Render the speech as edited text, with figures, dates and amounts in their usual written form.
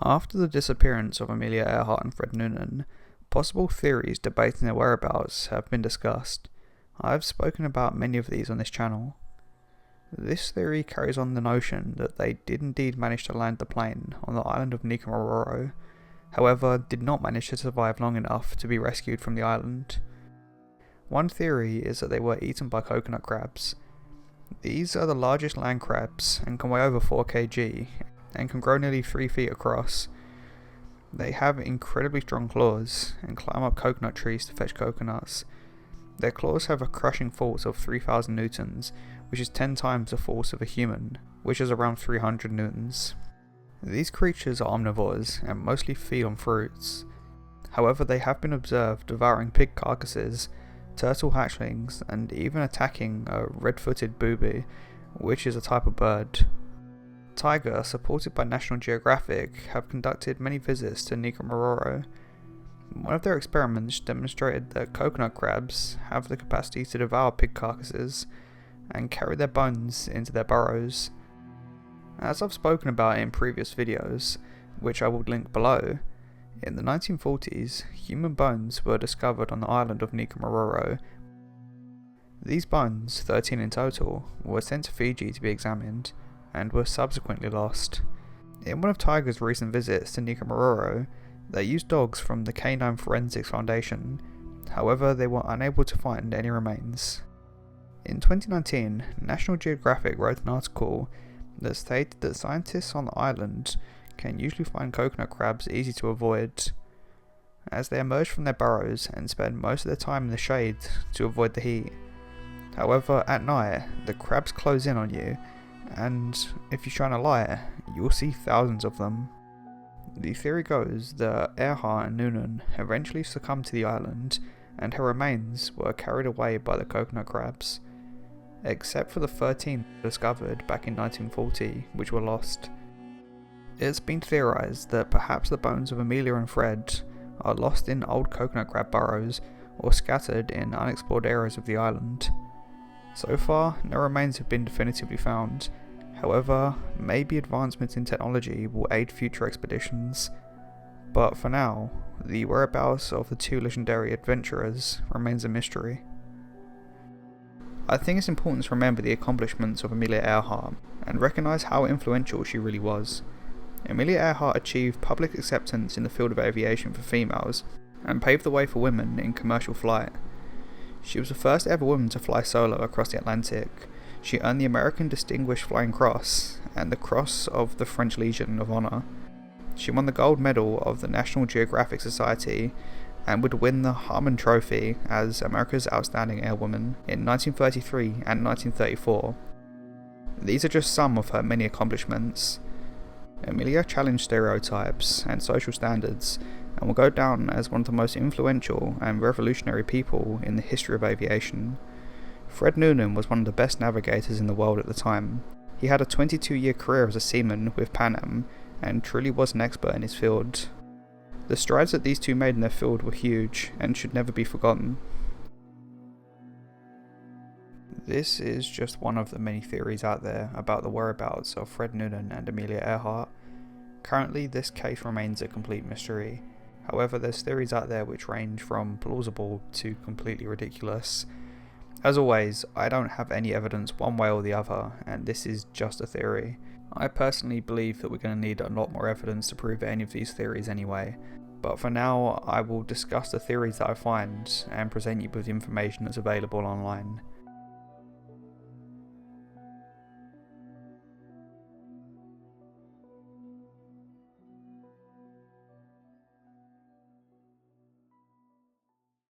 After the disappearance of Amelia Earhart and Fred Noonan, possible theories debating their whereabouts have been discussed. I have spoken about many of these on this channel. This theory carries on the notion that they did indeed manage to land the plane on the island of Nicomaroro, however did not manage to survive long enough to be rescued from the island. One theory is that they were eaten by coconut crabs. These are the largest land crabs and can weigh over 4 kg and can grow nearly 3 feet across. They have incredibly strong claws and climb up coconut trees to fetch coconuts. Their claws have a crushing force of 3,000 newtons, which is 10 times the force of a human, which is around 300 newtons. These creatures are omnivores and mostly feed on fruits. However, they have been observed devouring pig carcasses, turtle hatchlings, and even attacking a red-footed booby, which is a type of bird. Tiger, supported by National Geographic, have conducted many visits to Nicomaroro. One of their experiments demonstrated that coconut crabs have the capacity to devour pig carcasses and carry their bones into their burrows. As I've spoken about in previous videos, which I will link below, in the 1940s, human bones were discovered on the island of Nicomaroro. These bones, 13 in total, were sent to Fiji to be examined, and were subsequently lost. In one of Tiger's recent visits to Nicomaroro, they used dogs from the Canine Forensics Foundation, however they were unable to find any remains. In 2019, National Geographic wrote an article that stated that scientists on the island can usually find coconut crabs easy to avoid, as they emerge from their burrows and spend most of their time in the shade to avoid the heat. However, at night, the crabs close in on you, and if you shine a light, you will see thousands of them. The theory goes that Earhart and Noonan eventually succumbed to the island, and her remains were carried away by the coconut crabs, except for the 13 discovered back in 1940, which were lost. It's been theorized that perhaps the bones of Amelia and Fred are lost in old coconut crab burrows or scattered in unexplored areas of the island. So far, no remains have been definitively found. However, maybe advancements in technology will aid future expeditions. But for now, the whereabouts of the two legendary adventurers remains a mystery. I think it's important to remember the accomplishments of Amelia Earhart and recognise how influential she really was. Amelia Earhart achieved public acceptance in the field of aviation for females and paved the way for women in commercial flight. She was the first ever woman to fly solo across the Atlantic. She earned the American Distinguished Flying Cross and the Cross of the French Legion of Honor. She won the gold medal of the National Geographic Society and would win the Harmon Trophy as America's Outstanding Airwoman in 1933 and 1934. These are just some of her many accomplishments. Amelia challenged stereotypes and social standards and will go down as one of the most influential and revolutionary people in the history of aviation. Fred Noonan was one of the best navigators in the world at the time. He had a 22-year career as a seaman with Pan Am and truly was an expert in his field. The strides that these two made in their field were huge and should never be forgotten. This is just one of the many theories out there about the whereabouts of Fred Noonan and Amelia Earhart. Currently, this case remains a complete mystery. However, there's theories out there which range from plausible to completely ridiculous. As always, I don't have any evidence one way or the other, and this is just a theory. I personally believe that we're going to need a lot more evidence to prove any of these theories anyway, but for now I will discuss the theories that I find and present you with the information that's available online.